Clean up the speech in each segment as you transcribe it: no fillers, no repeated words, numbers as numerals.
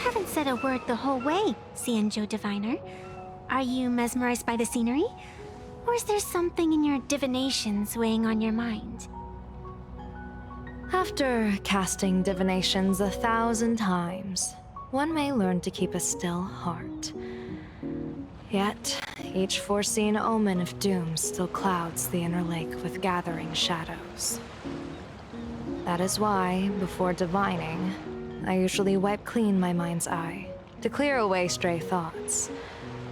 haven't said a word the whole way, Xianzhou Diviner. Are you mesmerized by the scenery? Or is there something in your divinations weighing on your mind? After casting divinations 1,000 times, one may learn to keep a still heart. Yet, each foreseen omen of doom still clouds the inner lake with gathering shadows. That is why, before divining, I usually wipe clean my mind's eye to clear away stray thoughts,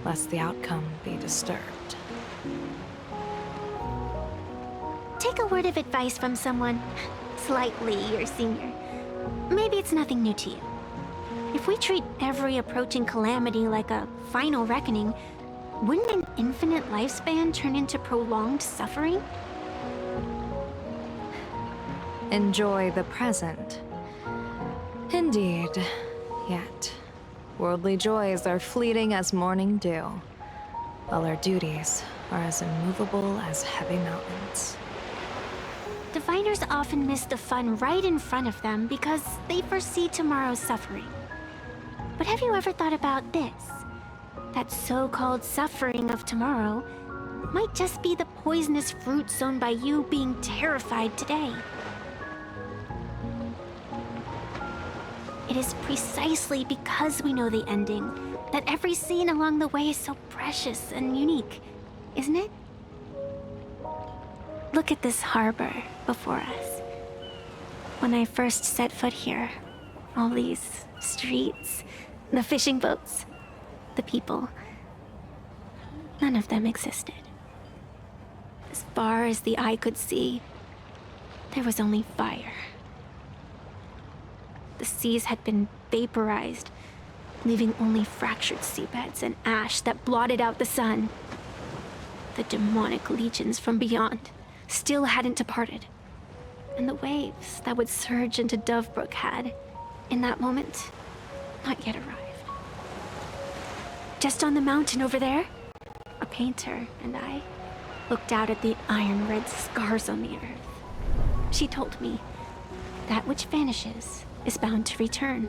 lest the outcome be disturbed. Take a word of advice from someone slightly your senior. Maybe it's nothing new to you. If we treat every approaching calamity like a final reckoning, wouldn't an infinite lifespan turn into prolonged suffering? Enjoy the present. Indeed, yet worldly joys are fleeting as morning dew, while our duties are as immovable as heavy mountains. Diviners often miss the fun right in front of them because they foresee tomorrow's suffering. But have you ever thought about this? That so-called suffering of tomorrow might just be the poisonous fruit sown by you being terrified today. It is precisely because we know the ending that every scene along the way is so precious and unique, isn't it? Look at this harbor before us. When I first set foot here, all these streets, the fishing boats, the people, none of them existed. As far as the eye could see, there was only fire. The seas had been vaporized, leaving only fractured seabeds and ash that blotted out the sun. The demonic legions from beyond still hadn't departed, and the waves that would surge into Dovebrook had, in that moment, not yet arrived. Just on the mountain over there, a painter and I looked out at the iron-red scars on the earth. She told me, that which vanishes is bound to return.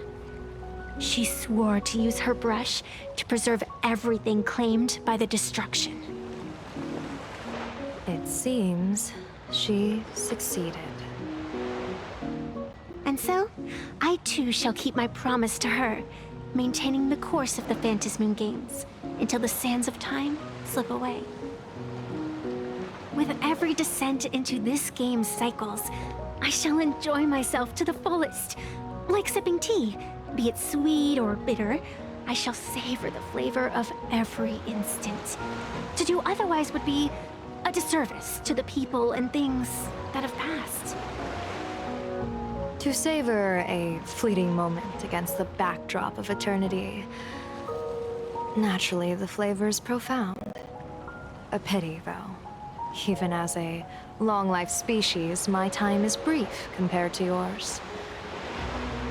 She swore to use her brush to preserve everything claimed by the destruction. It seems she succeeded. And so, I too shall keep my promise to her, maintaining the course of the Phantasmoon Games until the sands of time slip away. With every descent into this game's cycles, I shall enjoy myself to the fullest. Like sipping tea, be it sweet or bitter, I shall savor the flavor of every instant. To do otherwise would be a disservice to the people and things that have passed. To savor a fleeting moment against the backdrop of eternity, naturally the flavor is profound. A pity, though. Even as a long-life species, my time is brief compared to yours.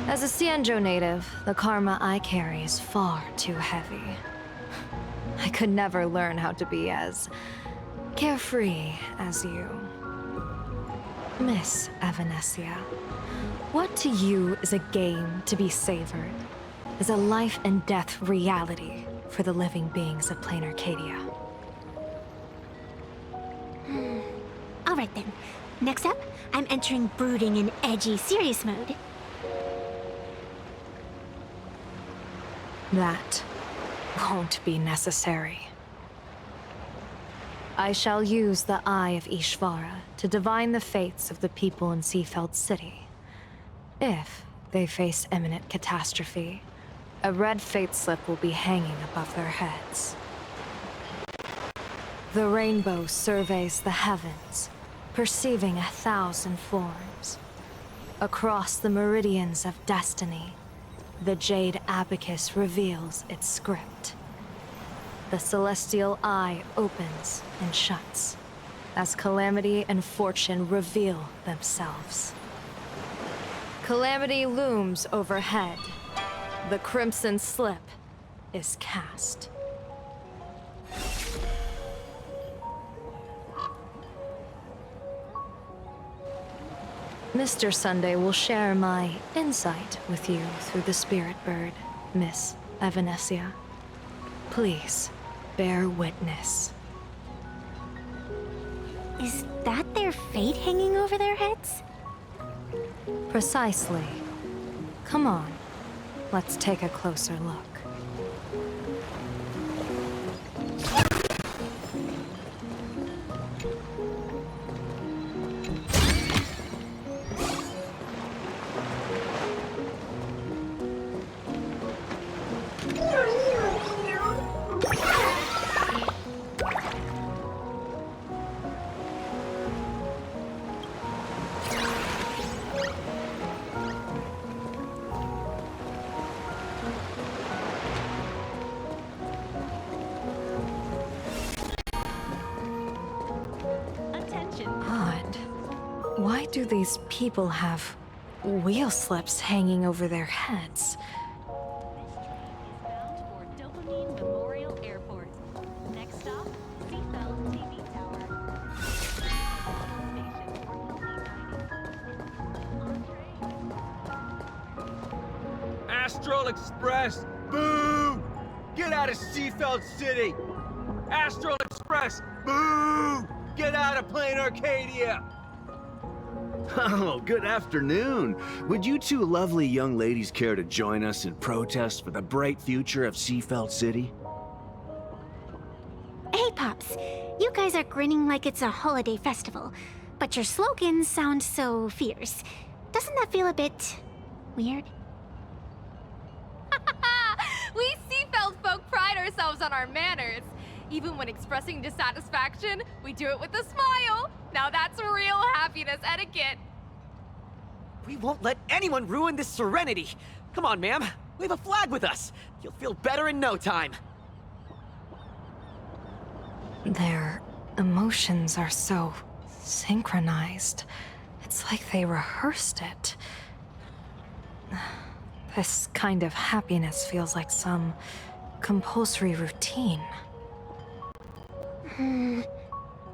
As a Xianzhou native, the karma I carry is far too heavy. I could never learn how to be as carefree as you. Miss Evanescia, what to you is a game to be savored, is a life and death reality for the living beings of plain Arcadia. All right then. Next up, I'm entering brooding and edgy serious mode. That won't be necessary. I shall use the Eye of Ishvara to divine the fates of the people in Seafeld City. If they face imminent catastrophe, a red fate slip will be hanging above their heads. The rainbow surveys the heavens, perceiving 1,000 forms. Across the meridians of destiny, the Jade Abacus reveals its script. The celestial eye opens and shuts, as calamity and fortune reveal themselves. Calamity looms overhead. The crimson slip is cast. Mr. Sunday will share my insight with you through the Spirit Bird. Miss Evanesia. Please, bear witness. Is that their fate hanging over their heads? Precisely. Come on, let's take a closer look. Odd. Why do these people have wheel slips hanging over their heads? Bound for Dopamine Memorial Airport. Next stop, Seatbelt TV Tower. Station for healthy dining. Astral Express! Boo! Get out of Seafeld City! Astral Express! Boo! Get out of Plain Arcadia! Oh, good afternoon. Would you two lovely young ladies care to join us in protest for the bright future of Seafeld City? Hey, Pops. You guys are grinning like it's a holiday festival, but your slogans sound so fierce. Doesn't that feel a bit weird? We Seafeld folk pride ourselves on our manners. Even when expressing dissatisfaction, we do it with a smile. Now that's real happiness etiquette. We won't let anyone ruin this serenity. Come on, ma'am. Wave a flag with us. You'll feel better in no time. Their emotions are so synchronized. It's like they rehearsed it. This kind of happiness feels like some compulsory routine.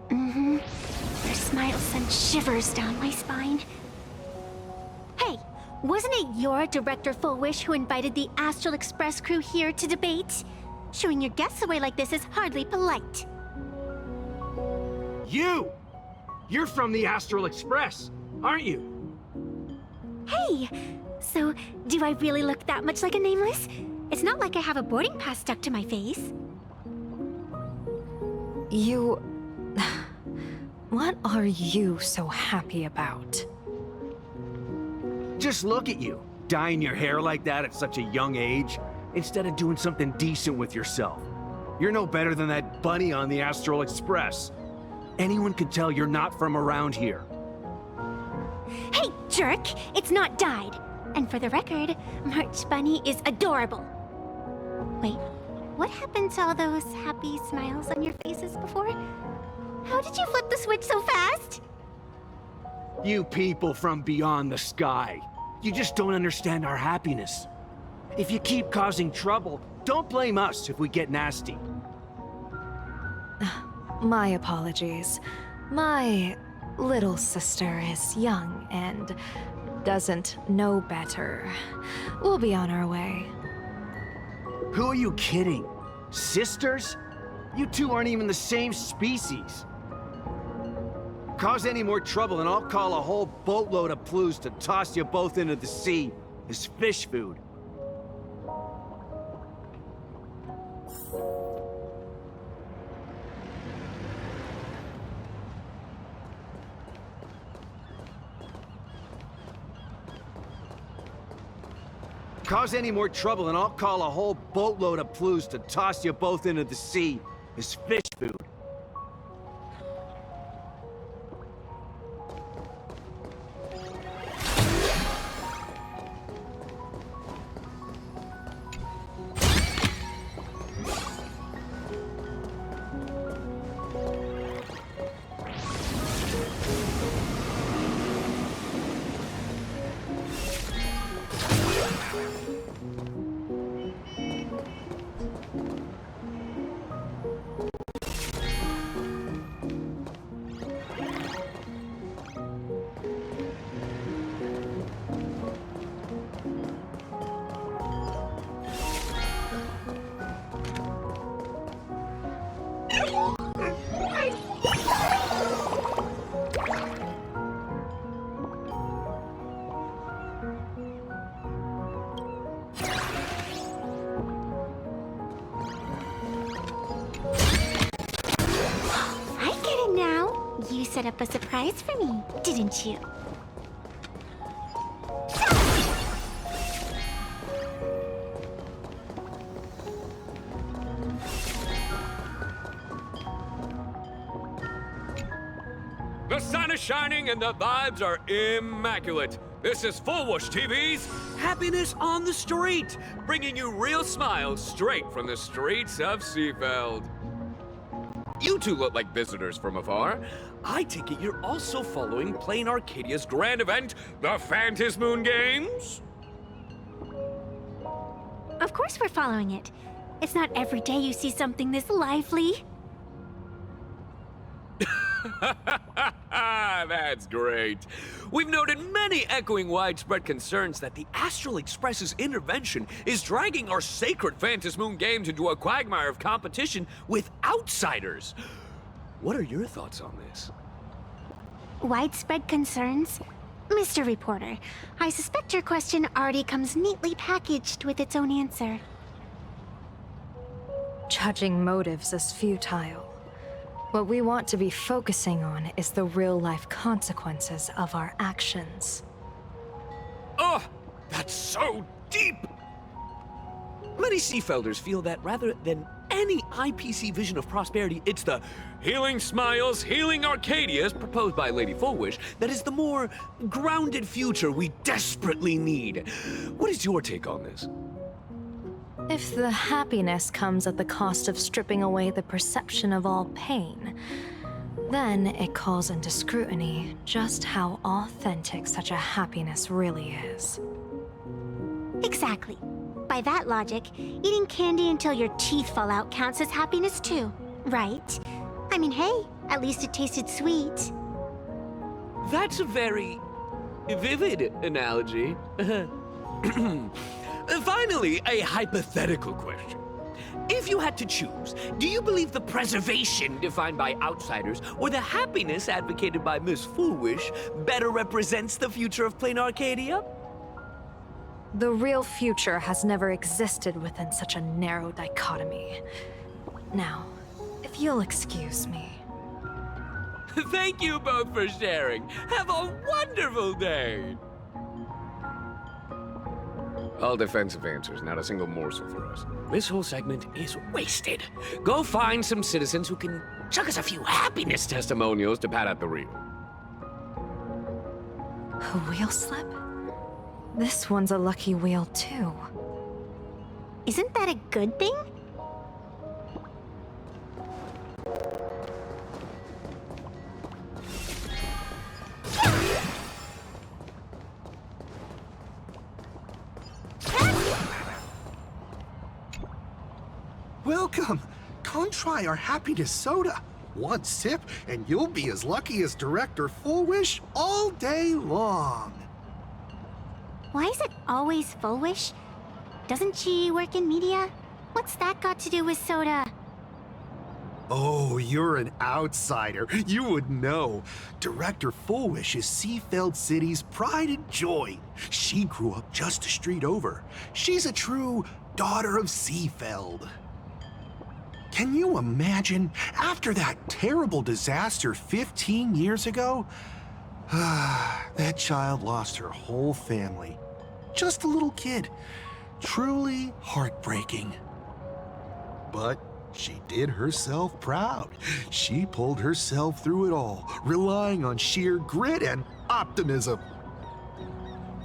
Their smiles send shivers down my spine. Hey, wasn't it your Director Fullwish who invited the Astral Express crew here to debate? Showing your guests away like this is hardly polite. You! You're from the Astral Express, aren't you? Hey, so do I really look that much like a nameless? It's not like I have a boarding pass stuck to my face. You... What are you so happy about? Just look at you, dyeing your hair like that at such a young age, instead of doing something decent with yourself. You're no better than that bunny on the Astral Express. Anyone could tell you're not from around here. Hey, jerk! It's not dyed. And for the record, March Bunny is adorable. Wait, what happened to all those happy smiles on your faces before? How did you flip the switch so fast? You people from beyond the sky. You just don't understand our happiness. If you keep causing trouble, don't blame us if we get nasty. My apologies. My little sister is young and doesn't know better. We'll be on our way. Who are you kidding? Sisters? You two aren't even the same species. Cause any more trouble and I'll call a whole boatload of Plues to toss you both into the sea as fish food. Cause any more trouble and I'll call a whole boatload of Plues to toss you both into the sea as fish food. set up a surprise for me, didn't you? The sun is shining and the vibes are immaculate. This is Full Whoosh TV's Happiness on the Street, bringing you real smiles straight from the streets of Seafeld. You two look like visitors from afar. I take it you're also following Plain Arcadia's grand event, the Phantasmoon Games? Of course we're following it. It's not every day you see something this lively. That's great. We've noted many echoing widespread concerns that the Astral Express's intervention is dragging our sacred Phantasmoon Games into a quagmire of competition with outsiders. What are your thoughts on this? Widespread concerns? Mr. Reporter, I suspect your question already comes neatly packaged with its own answer. Judging motives is futile. What we want to be focusing on is the real-life consequences of our actions. Oh, that's so deep! Many Seafelders feel that rather than any IPC vision of prosperity, it's the Healing Smiles, Healing Arcadias proposed by Lady Full Whoosh that is the more grounded future we desperately need. What is your take on this? If the happiness comes at the cost of stripping away the perception of all pain, then it calls into scrutiny just how authentic such a happiness really is. Exactly. By that logic, eating candy until your teeth fall out counts as happiness too, right? I mean, hey, at least it tasted sweet. That's a very vivid analogy. Finally, a hypothetical question. If you had to choose, do you believe the preservation defined by outsiders or the happiness advocated by Miss Full Whoosh better represents the future of Plain Arcadia? The real future has never existed within such a narrow dichotomy. Now, if you'll excuse me. Thank you both for sharing. Have a wonderful day. All defensive answers, not a single morsel for us. This whole segment is wasted. Go find some citizens who can chuck us a few happiness testimonials to pad out the reel. A wheel slip? This one's a lucky wheel too. Isn't that a good thing? Welcome! Come try our happiness soda. One sip, and you'll be as lucky as Director Full Whoosh all day long. Why is it always Full Whoosh? Doesn't she work in media? What's that got to do with soda? Oh, you're an outsider. You would know. Director Full Whoosh is Seafeld City's pride and joy. She grew up just a street over. She's a true daughter of Seafeld. Can you imagine, after that terrible disaster 15 years ago? That child lost her whole family. Just a little kid. Truly heartbreaking. But she did herself proud. She pulled herself through it all, relying on sheer grit and optimism.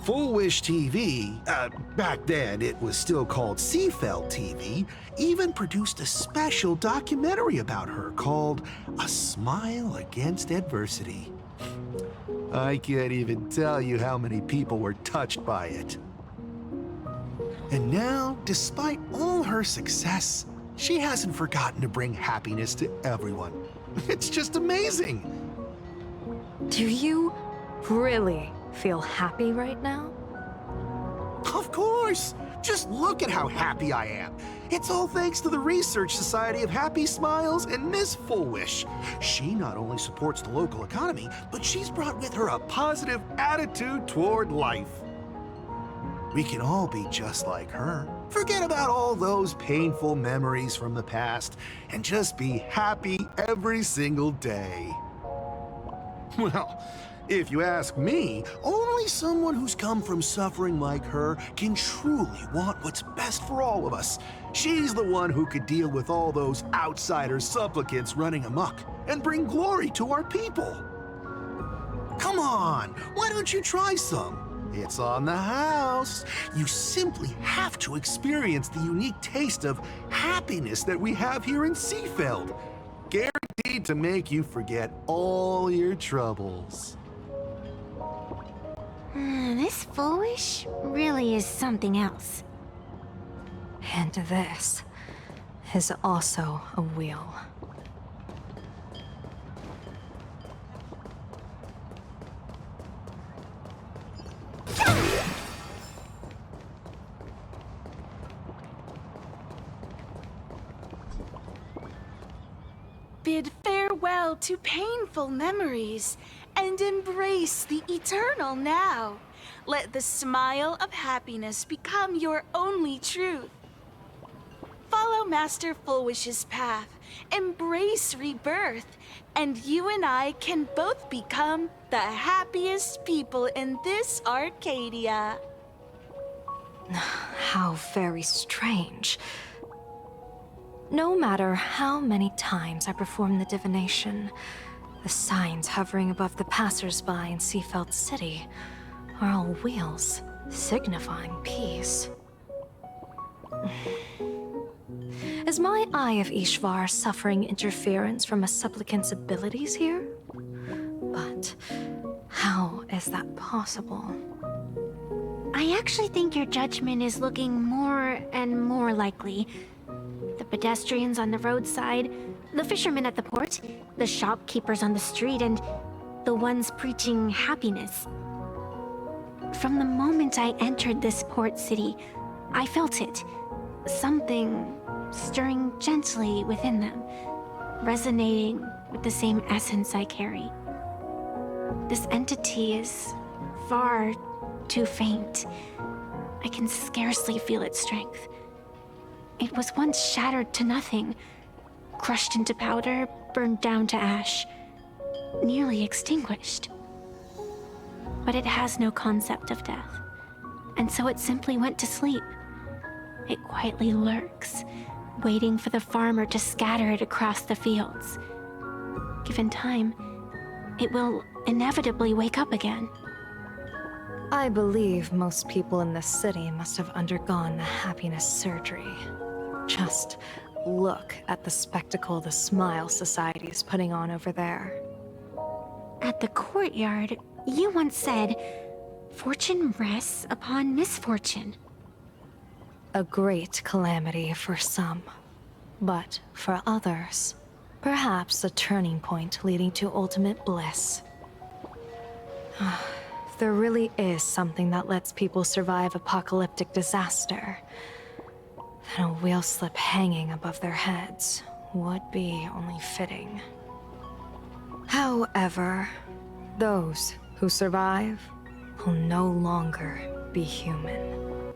Full Whoosh TV, back then it was still called Seafeld TV, even produced a special documentary about her called A Smile Against Adversity. I can't even tell you how many people were touched by it. And now, despite all her success, she hasn't forgotten to bring happiness to everyone. It's just amazing. Do you really feel happy right now? Of course! Just look at how happy I am. It's all thanks to the Research Society of Happy Smiles and Miss Full Whoosh. She not only supports the local economy, but she's brought with her a positive attitude toward life. We can all be just like her. Forget about all those painful memories from the past and just be happy every single day. Well, if you ask me, only someone who's come from suffering like her can truly want what's best for all of us. She's the one who could deal with all those outsider supplicants running amok and bring glory to our people. Come on, why don't you try some? It's on the house. You simply have to experience the unique taste of happiness that we have here in Seafeld. Guaranteed to make you forget all your troubles. This foolish really is something else. And this is also a wheel. Bid farewell to painful memories and embrace the eternal now. Let the smile of happiness become your only truth. Follow Master Fulwish's path, embrace rebirth, and you and I can both become the happiest people in this Arcadia. How very strange. No matter how many times I perform the divination, the signs hovering above the passers-by in Seafeld City are all wheels, signifying peace. Is my Eye of Ishvar suffering interference from a supplicant's abilities here? But how is that possible? I actually think your judgment is looking more and more likely. The pedestrians on the roadside, the fishermen at the port, the shopkeepers on the street, and the ones preaching happiness. From the moment I entered this port city, I felt it. Something stirring gently within them, resonating with the same essence I carry. This entity is far too faint. I can scarcely feel its strength. It was once shattered to nothing, crushed into powder, burned down to ash, nearly extinguished. But it has no concept of death, and so it simply went to sleep. It quietly lurks, waiting for the farmer to scatter it across the fields. Given time, it will inevitably wake up again. I believe most people in this city must have undergone the happiness surgery. Just look at the spectacle the Smile Society is putting on over there. At the courtyard, you once said, "Fortune rests upon misfortune." A great calamity for some, but for others, perhaps a turning point leading to ultimate bliss. There really is something that lets people survive apocalyptic disaster, then a wheel slip hanging above their heads would be only fitting. However, those who survive will no longer be human.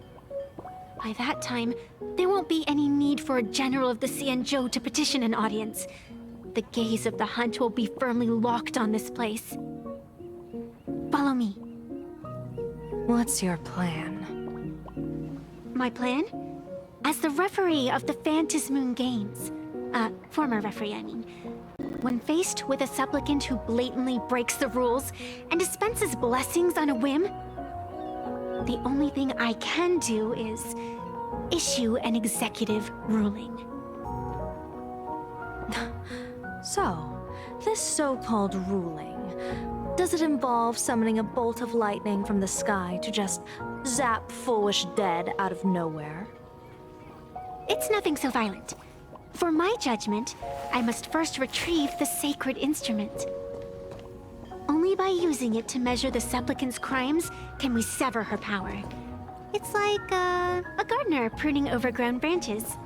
By that time, there won't be any need for a general of the Xianzhou to petition an audience. The gaze of the hunt will be firmly locked on this place. Follow me. What's your plan? My plan? As the referee of the Phantasmoon Games, former referee, I mean, when faced with a supplicant who blatantly breaks the rules and dispenses blessings on a whim, the only thing I can do is issue an executive ruling. So, this so-called ruling, does it involve summoning a bolt of lightning from the sky to just zap Foolish dead out of nowhere? It's nothing so violent. For my judgment, I must first retrieve the sacred instrument. Only by using it to measure the supplicant's crimes can we sever her power. It's like a gardener pruning overgrown branches.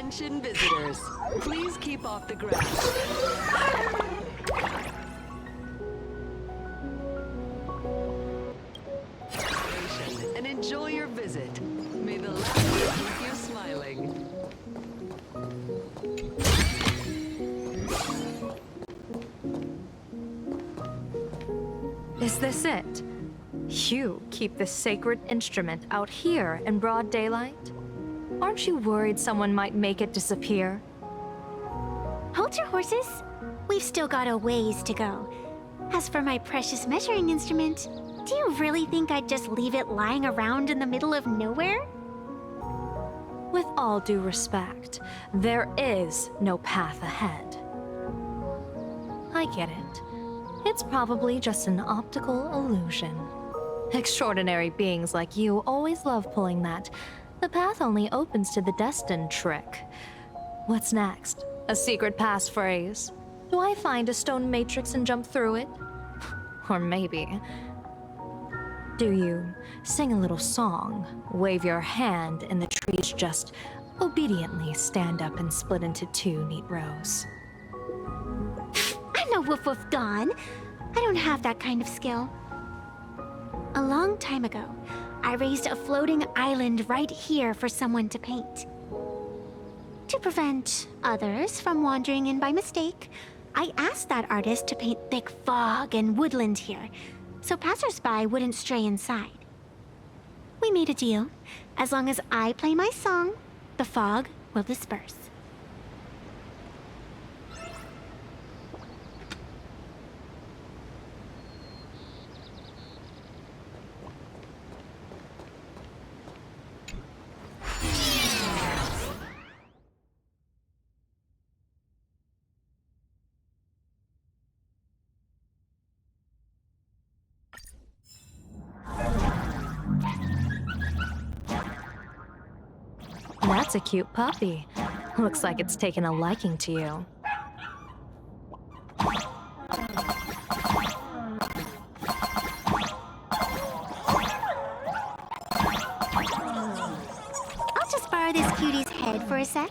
Attention visitors, please keep off the grass. And enjoy your visit. May the laughter keep you smiling. Is this it? You keep this sacred instrument out here in broad daylight? Aren't you worried someone might make it disappear? Hold your horses. We've still got a ways to go. As for my precious measuring instrument, do you really think I'd just leave it lying around in the middle of nowhere? With all due respect, there is no path ahead. I get it. It's probably just an optical illusion. Extraordinary beings like you always love pulling that "the path only opens to the destined" trick. What's next? A secret passphrase? Do I find a stone matrix and jump through it? Or maybe... do you sing a little song, wave your hand, and the trees just obediently stand up and split into two neat rows? I'm no woof woof gone. I don't have that kind of skill. A long time ago, I raised a floating island right here for someone to paint. To prevent others from wandering in by mistake, I asked that artist to paint thick fog and woodland here, so passersby wouldn't stray inside. We made a deal. As long as I play my song, the fog will disperse. That's a cute puppy. Looks like it's taken a liking to you. I'll just borrow this cutie's head for a sec.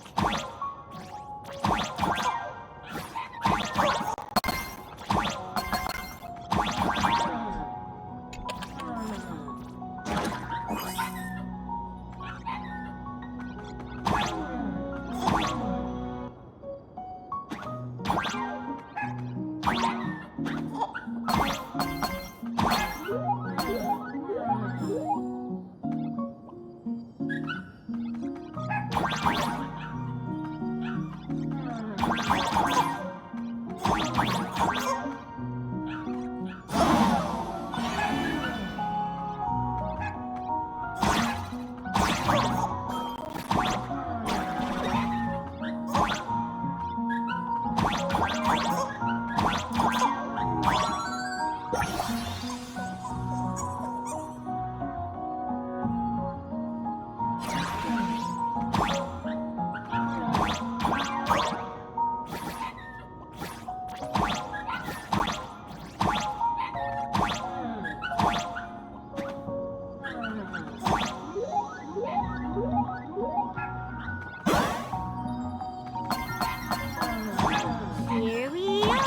Here we are!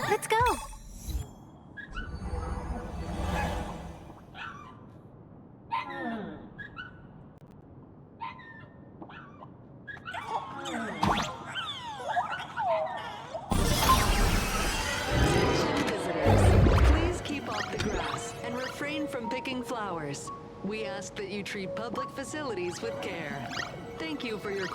Let's go! Attention visitors, please keep off the grass and refrain from picking flowers. We ask that you treat public facilities with care. Thank you for your